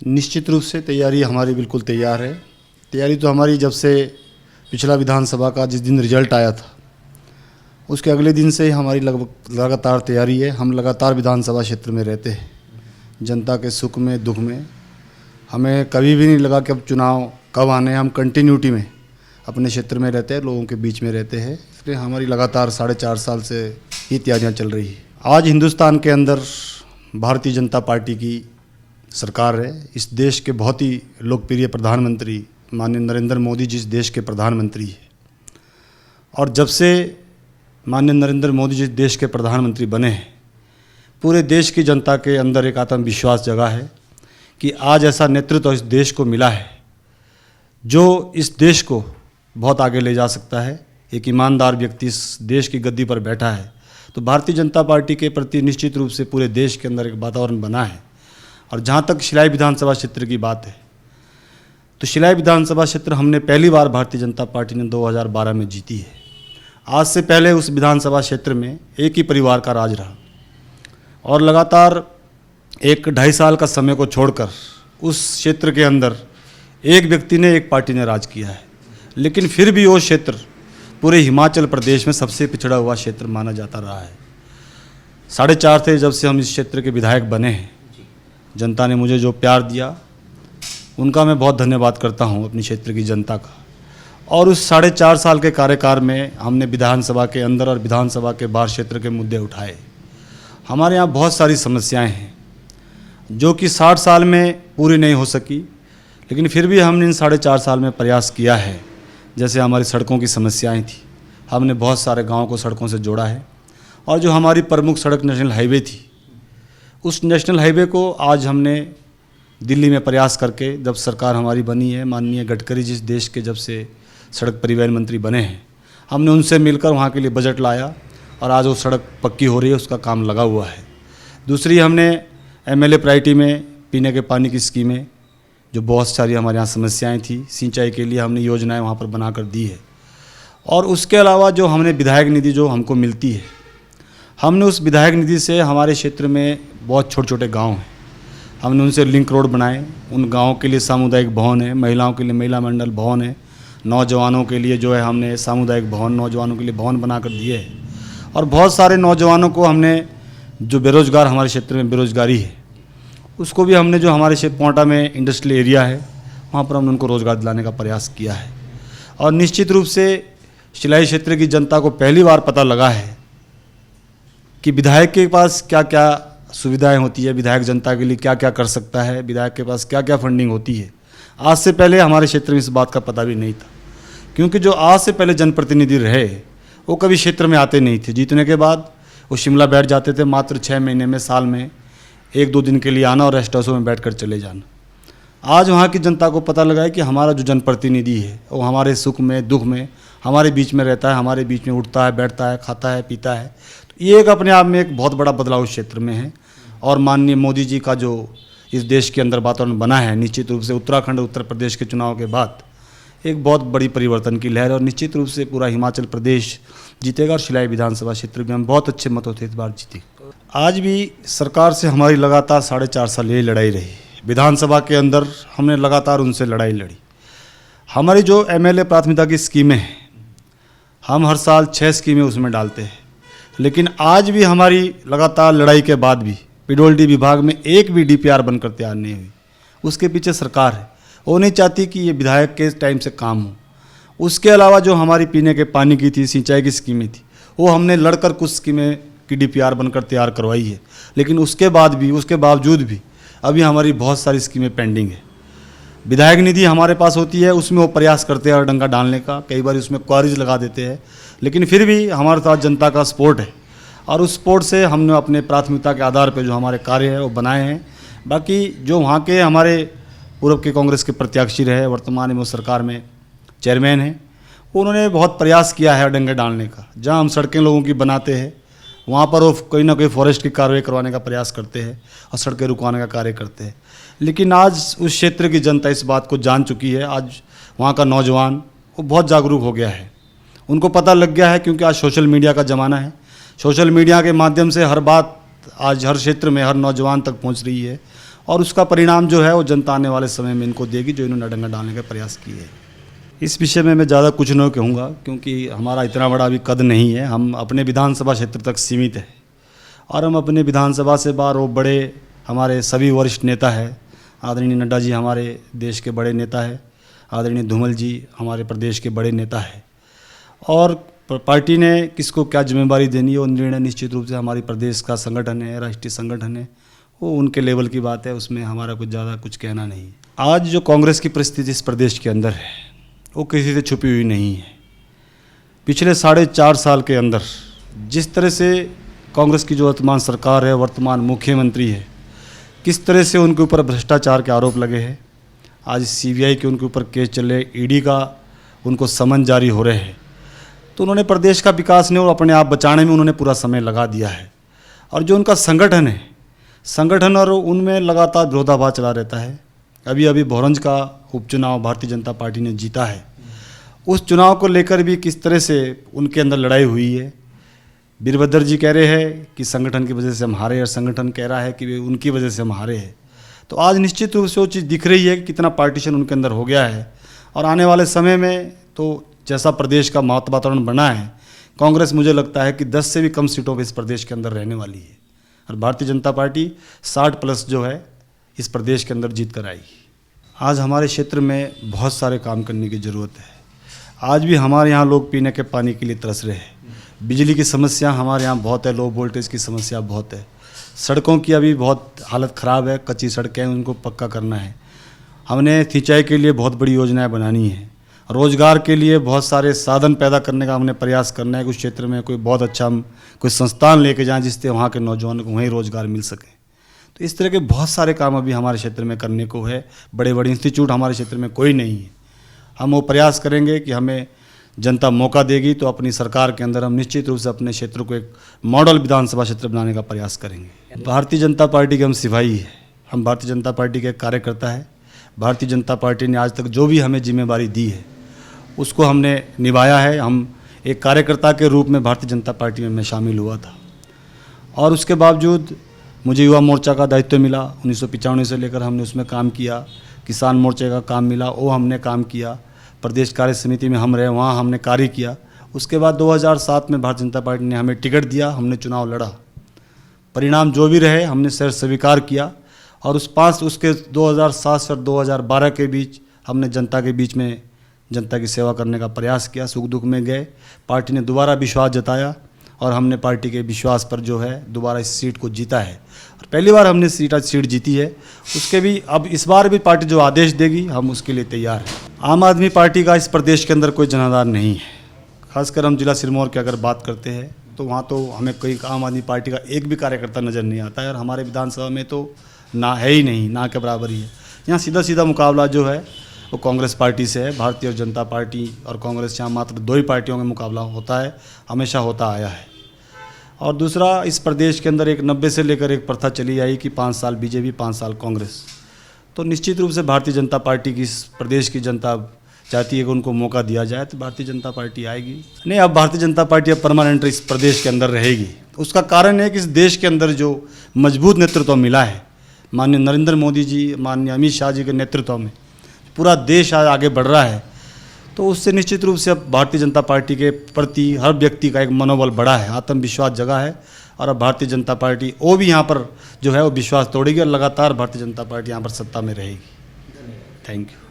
निश्चित रूप से तैयारी हमारी बिल्कुल तैयार है। तैयारी तो हमारी जब से पिछला विधानसभा का जिस दिन रिजल्ट आया था उसके अगले दिन से ही हमारी लगातार तैयारी है। हम लगातार विधानसभा क्षेत्र में रहते हैं, जनता के सुख में दुख में। हमें कभी भी नहीं लगा कि अब चुनाव कब आने हैं। हम कंटिन्यूटी में अपने क्षेत्र में रहते हैं, लोगों के बीच में रहते हैं, इसलिए हमारी लगातार 4.5 साल से ही तैयारियां चल रही है। आज हिंदुस्तान के अंदर भारतीय जनता पार्टी की सरकार है। इस देश के बहुत ही लोकप्रिय प्रधानमंत्री माननीय नरेंद्र मोदी जी इस देश के प्रधानमंत्री हैं, और जब से माननीय नरेंद्र मोदी जी देश के प्रधानमंत्री बने हैं, पूरे देश की जनता के अंदर एक आत्मविश्वास जगा है कि आज ऐसा नेतृत्व इस देश को मिला है जो इस देश को बहुत आगे ले जा सकता है। एक ईमानदार व्यक्ति इस देश की गद्दी पर बैठा है, तो भारतीय जनता पार्टी के प्रति निश्चित रूप से पूरे देश के अंदर एक वातावरण बना है। और जहाँ तक शिलाई विधानसभा क्षेत्र की बात है, तो शिलाई विधानसभा क्षेत्र हमने पहली बार भारतीय जनता पार्टी ने 2012 में जीती है। आज से पहले उस विधानसभा क्षेत्र में एक ही परिवार का राज रहा, और लगातार 1-2.5 साल का समय को छोड़कर उस क्षेत्र के अंदर एक व्यक्ति ने, एक पार्टी ने राज किया है। लेकिन फिर भी वो क्षेत्र पूरे हिमाचल प्रदेश में सबसे पिछड़ा हुआ क्षेत्र माना जाता रहा है। 4.5 थे जब से हम इस क्षेत्र के विधायक बने हैं। जनता ने मुझे जो प्यार दिया उनका मैं बहुत धन्यवाद करता हूं, अपनी क्षेत्र की जनता का। और उस 4.5 साल के कार्यकाल में हमने विधानसभा के अंदर और विधानसभा के बाहर क्षेत्र के मुद्दे उठाए। हमारे यहाँ बहुत सारी समस्याएं हैं जो कि 60 साल में पूरी नहीं हो सकी, लेकिन फिर भी हमने इन 4.5 साल में प्रयास किया है। जैसे हमारी सड़कों की समस्याएं थी, हमने बहुत सारे गाँव को सड़कों से जोड़ा है। और जो हमारी प्रमुख सड़क नेशनल हाईवे थी, उस नेशनल हाईवे को आज हमने दिल्ली में प्रयास करके, जब सरकार हमारी बनी है, माननीय गडकरी जी देश के जब से सड़क परिवहन मंत्री बने हैं, हमने उनसे मिलकर वहाँ के लिए बजट लाया और आज वो सड़क पक्की हो रही है, उसका काम लगा हुआ है। दूसरी, हमने MLA प्रायोरिटी में पीने के पानी की स्कीमें, जो बहुत सारी हमारे यहाँ समस्याएं थी, सिंचाई के लिए हमने योजनाएं वहाँ पर बना कर दी है। और उसके अलावा जो हमने विधायक निधि जो हमको मिलती है, हमने उस विधायक निधि से हमारे क्षेत्र में बहुत छोटे छोटे गांव हैं, हमने उनसे लिंक रोड बनाए। उन गाँव के लिए सामुदायिक भवन है, महिलाओं के लिए महिला मंडल भवन है, नौजवानों के लिए जो है हमने सामुदायिक भवन, नौजवानों के लिए भवन बना कर दिए हैं। और बहुत सारे नौजवानों को हमने, जो बेरोज़गार हमारे क्षेत्र में बेरोज़गारी है, उसको भी हमने, जो हमारे क्षेत्र पोंटा में इंडस्ट्रियल एरिया है, वहाँ पर हमने उनको रोज़गार दिलाने का प्रयास किया है। और निश्चित रूप से शिलाई क्षेत्र की जनता को पहली बार पता लगा है कि विधायक के पास क्या क्या सुविधाएं होती है, विधायक जनता के लिए क्या क्या कर सकता है, विधायक के पास क्या क्या फंडिंग होती है। आज से पहले हमारे क्षेत्र में इस बात का पता भी नहीं था, क्योंकि जो आज से पहले जनप्रतिनिधि रहे वो कभी क्षेत्र में आते नहीं थे। जीतने के बाद वो शिमला बैठ जाते थे, मात्र 6 महीने में, साल में 1-2 दिन के लिए आना और रेस्ट हाउसों में बैठ कर चले जाना। आज वहाँ की जनता को पता लगा है कि हमारा जो जनप्रतिनिधि है वो हमारे सुख में दुख में हमारे बीच में रहता है, हमारे बीच में उठता है, बैठता है, खाता है, पीता है। तो ये एक अपने आप में एक बहुत बड़ा बदलाव इस क्षेत्र में है। और माननीय मोदी जी का जो इस देश के अंदर वातावरण बना है, निश्चित रूप से उत्तराखंड, उत्तर प्रदेश के चुनाव के बाद एक बहुत बड़ी परिवर्तन की लहर, और निश्चित रूप से पूरा हिमाचल प्रदेश जीतेगा। और शिलाई विधानसभा क्षेत्र में हम बहुत अच्छे मतों से इस बार जीते। आज भी सरकार से हमारी लगातार 4.5 साल ये लड़ाई रही। विधानसभा के अंदर हमने लगातार उनसे लड़ाई लड़ी। हमारी जो MLA प्राथमिकता की स्कीमें हैं, हम हर साल 6 स्कीमें उसमें डालते हैं, लेकिन आज भी हमारी लगातार लड़ाई के बाद भी PWD विभाग में एक भी DPR बनकर तैयार नहीं हुई। उसके पीछे सरकार है, वो नहीं चाहती कि ये विधायक के टाइम से काम हो। उसके अलावा जो हमारी पीने के पानी की थी, सिंचाई की स्कीमें थी, वो हमने लड़कर कुछ स्कीमें की DPR बनकर तैयार करवाई है, लेकिन उसके बावजूद भी अभी हमारी बहुत सारी स्कीमें पेंडिंग है। विधायक निधि हमारे पास होती है, उसमें वो प्रयास करते हैं और डंगा डालने का, कई बार उसमें क्वारीज लगा देते हैं, लेकिन फिर भी हमारे साथ जनता का सपोर्ट है, और उस सपोर्ट से हमने अपने प्राथमिकता के आधार पर जो हमारे कार्य है वो बनाए हैं। बाकी जो वहाँ के हमारे पूर्व के कांग्रेस के प्रत्याशी रहे, वर्तमान में वो सरकार में चेयरमैन हैं, उन्होंने बहुत प्रयास किया है डंगे डालने का। जहाँ हम सड़कें लोगों की बनाते हैं, वहाँ पर वो कोई ना कोई फॉरेस्ट की कार्रवाई करवाने का प्रयास करते हैं और सड़कें रुकवाने का कार्य करते हैं। लेकिन आज उस क्षेत्र की जनता इस बात को जान चुकी है। आज वहाँ का नौजवान वो बहुत जागरूक हो गया है, उनको पता लग गया है, क्योंकि आज सोशल मीडिया का ज़माना है। सोशल मीडिया के माध्यम से हर बात आज हर क्षेत्र में हर नौजवान तक पहुँच रही है, और उसका परिणाम जो है वो जनता आने वाले समय में इनको देगी, जो इन्होंने डंगा डालने का प्रयास किए। इस विषय में मैं ज़्यादा कुछ नहीं कहूँगा, क्योंकि हमारा इतना बड़ा अभी कद नहीं है। हम अपने विधानसभा क्षेत्र तक सीमित है और हम अपने विधानसभा से बाहर वो बड़े हमारे सभी वरिष्ठ नेता है। आदरणीय नड्डा जी हमारे देश के बड़े नेता है, आदरणीय धूमल जी हमारे प्रदेश के बड़े नेता है, और पार्टी ने किसको क्या जिम्मेदारी देनी है वो निर्णय निश्चित रूप से हमारी प्रदेश का संगठन है, राष्ट्रीय संगठन है, वो उनके लेवल की बात है, उसमें हमारा कुछ ज़्यादा कुछ कहना नहीं है। आज जो कांग्रेस की परिस्थिति इस प्रदेश के अंदर है वो किसी से छुपी हुई नहीं है। पिछले 4.5 साल के अंदर जिस तरह से कांग्रेस की जो वर्तमान सरकार है, वर्तमान मुख्यमंत्री है, किस तरह से उनके ऊपर भ्रष्टाचार के आरोप लगे हैं। आज CBI के उनके ऊपर केस चले, ED का उनको समन जारी हो रहे हैं, तो उन्होंने प्रदेश का विकास नहीं और अपने आप बचाने में उन्होंने पूरा समय लगा दिया है। और जो उनका संगठन है, संगठन और उनमें लगातार विरोधाभास चला रहता है। अभी भोरंज का उपचुनाव भारतीय जनता पार्टी ने जीता है, उस चुनाव को लेकर भी किस तरह से उनके अंदर लड़ाई हुई है। वीरभद्र जी कह रहे हैं कि संगठन की वजह से हम हारे, और संगठन कह रहा है कि उनकी वजह से हम हारे हैं। तो आज निश्चित रूप से वो चीज़ दिख रही है कि कितना पार्टीशन उनके अंदर हो गया है। और आने वाले समय में तो जैसा प्रदेश का वातावरण बना है, कांग्रेस मुझे लगता है कि 10 से भी कम सीटों पर इस प्रदेश के अंदर रहने वाली है, और भारतीय जनता पार्टी 60+ जो है इस प्रदेश के अंदर जीत कर आएगी। आज हमारे क्षेत्र में बहुत सारे काम करने की ज़रूरत है। आज भी हमारे यहाँ लोग पीने के पानी के लिए तरस रहे हैं। बिजली की समस्या हमारे यहाँ बहुत है, लो वोल्टेज की समस्या बहुत है। सड़कों की अभी बहुत हालत ख़राब है, कच्ची सड़कें हैं, उनको पक्का करना है। हमने सिंचाई के लिए बहुत बड़ी योजनाएं बनानी है। रोज़गार के लिए बहुत सारे साधन पैदा करने का हमने प्रयास करना है। कुछ क्षेत्र में कोई बहुत अच्छा हम कोई संस्थान लेके जाएँ जिससे वहाँ के नौजवानों को वहीं रोज़गार मिल सके। तो इस तरह के बहुत सारे काम अभी हमारे क्षेत्र में करने को है। बड़े बड़े इंस्टीट्यूट हमारे क्षेत्र में कोई नहीं है। हम वो प्रयास करेंगे कि हमें जनता मौका देगी तो अपनी सरकार के अंदर हम निश्चित रूप से अपने क्षेत्र को एक मॉडल विधानसभा क्षेत्र बनाने का प्रयास करेंगे। भारतीय जनता पार्टी के हम सिपाही हैं, हम भारतीय जनता पार्टी के कार्यकर्ता है। भारतीय जनता पार्टी ने आज तक जो भी हमें जिम्मेदारी दी है उसको हमने निभाया है। हम एक कार्यकर्ता के रूप में भारतीय जनता पार्टी में मैं शामिल हुआ था, और उसके बावजूद मुझे युवा मोर्चा का दायित्व मिला। 1995 से लेकर हमने उसमें काम किया। किसान मोर्चे का काम मिला, वो हमने काम किया। प्रदेश कार्य समिति में हम रहे, वहाँ हमने कार्य किया। उसके बाद 2007 में भारतीय जनता पार्टी ने हमें टिकट दिया, हमने चुनाव लड़ा। परिणाम जो भी रहे हमने सर स्वीकार किया, और उसके 2007 से 2012 के बीच हमने जनता के बीच में जनता की सेवा करने का प्रयास किया। सुख दुख में गए, पार्टी ने दोबारा विश्वास जताया और हमने पार्टी के विश्वास पर जो है दोबारा इस सीट को जीता है, और पहली बार हमने सीट जीती है। उसके भी अब इस बार भी पार्टी जो आदेश देगी हम उसके लिए तैयार हैं। आम आदमी पार्टी का इस प्रदेश के अंदर कोई जनाधार नहीं है। खासकर हम जिला सिरमौर की अगर बात करते हैं तो वहाँ तो हमें कोई आम आदमी पार्टी का एक भी कार्यकर्ता नज़र नहीं आता है, और हमारे विधानसभा में तो ना है ही नहीं, ना के बराबर ही है। यहाँ सीधा मुकाबला जो है वो कांग्रेस पार्टी से है। भारतीय जनता पार्टी और कांग्रेस यहाँ मात्र 2 ही पार्टियों में मुकाबला होता है, हमेशा होता आया है। और दूसरा, इस प्रदेश के अंदर एक 90 से लेकर एक प्रथा चली आई कि 5 साल बीजेपी 5 साल कांग्रेस। तो निश्चित रूप से भारतीय जनता पार्टी की इस प्रदेश की जनता चाहती है कि उनको मौका दिया जाए, तो भारतीय जनता पार्टी आएगी। नहीं, अब भारतीय जनता पार्टी अब परमानेंट इस प्रदेश के अंदर रहेगी। उसका कारण है कि इस देश के अंदर जो मजबूत नेतृत्व मिला है, माननीय नरेंद्र मोदी जी, माननीय अमित शाह जी के नेतृत्व में पूरा देश आज आगे बढ़ रहा है, तो उससे निश्चित रूप से अब भारतीय जनता पार्टी के प्रति हर व्यक्ति का एक मनोबल बढ़ा है, आत्मविश्वास जगा है। और अब भारतीय जनता पार्टी वो भी यहाँ पर जो है वो विश्वास तोड़ेगी, और लगातार भारतीय जनता पार्टी यहाँ पर सत्ता में रहेगी। Thank you.